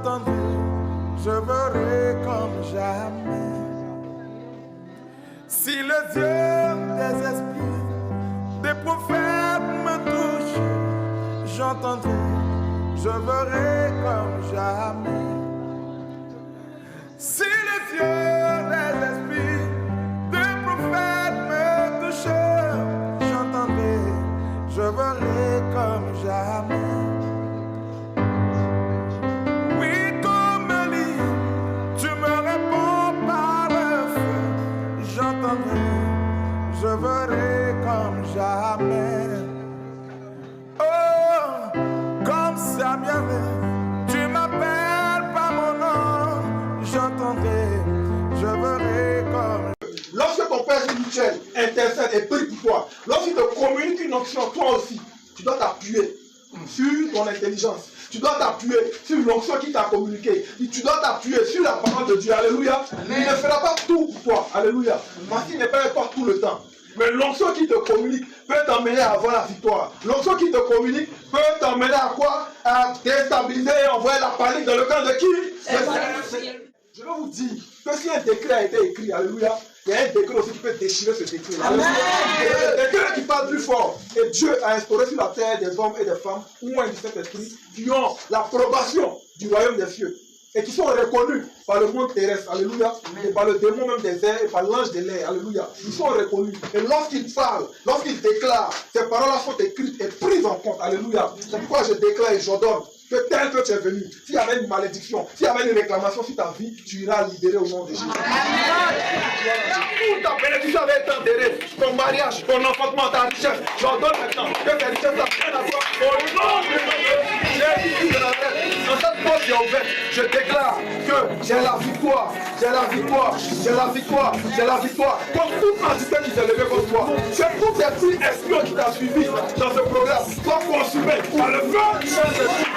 j'entendrai, je verrai comme jamais. Si le Dieu des esprits, des prophètes me touche, j'entendrai, je verrai comme jamais. Si le Dieu des esprits, des prophètes me touche, j'entendrai, je verrai comme jamais. Oui, comme Élie, tu me réponds par le feu, j'entendrai, je verrai comme jamais. Oh, comme Samuel, tu m'appelles par mon nom, j'entendrai, je verrai comme. Lorsque ton père spirituel intercède et prie pour toi, lorsqu'il te communique une onction, toi aussi, tu dois t'appuyer sur ton intelligence. Tu dois t'appuyer sur l'onction qui t'a communiqué. Tu dois t'appuyer sur la parole de Dieu. Alléluia. Il ne fera pas tout pour toi. Alléluia. Voici ne fait pas tout le temps. Mais l'onction qui te communique peut t'emmener à avoir la victoire. L'onction qui te communique peut t'emmener à quoi? À déstabiliser et envoyer la panique dans le camp de qui? Je vais vous dire que si un décret a été écrit, alléluia, il y a un décret aussi qui peut déchirer ce décret. Alléluia. Un décret qui parle plus fort. Et Dieu a instauré sur la terre des hommes et des femmes, ou un du Saint-Esprit, qui ont l'approbation du royaume des cieux. Et qui sont reconnus par le monde terrestre, alléluia, et par le démon même des airs, et par l'ange de l'air, alléluia. Ils sont reconnus. Et lorsqu'ils parlent, lorsqu'ils déclarent, ces paroles-là sont écrites et prises en compte, alléluia. C'est pourquoi je déclare et j'ordonne que tel que tu es venu, s'il y avait une malédiction, s'il y avait une réclamation sur ta vie, tu iras libérer au nom de Jésus. Toute ta bénédiction avait été enterrée, ton mariage, ton enfantement, ta richesse, j'ordonne maintenant que tes richesses apprennent à toi au nom de Jésus de Nazareth. Dans cette porte qui est ouverte, je déclare que j'ai la victoire, j'ai la victoire, j'ai la victoire, j'ai la victoire. Comme toute entité qui s'est levée contre toi, c'est tous ces petits espions qui t'ont suivi dans ce programme, sois consumé par le feu du Saint-Esprit.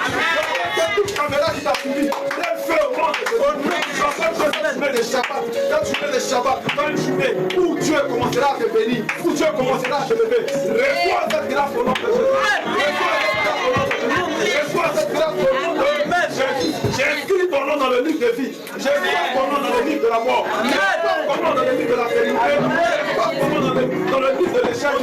C'est toute caméra qui t'a suivi, le feu au monde de Dieu. J'entends une journée de Shabbat, une journée de Shabbat, dans une journée où Dieu commencera à te bénir, où Dieu commencera à te lever. Reçois cette grâce au nom de Jésus. Reçois cette grâce au nom de Jésus. J'ai inscrit ton nom dans le livre de vie. J'ai inscrit ton nom dans le livre de la mort. J'ai inscrit ton nom dans le livre de la vérité. J'ai inscrit ton nom dans le livre de l'échec.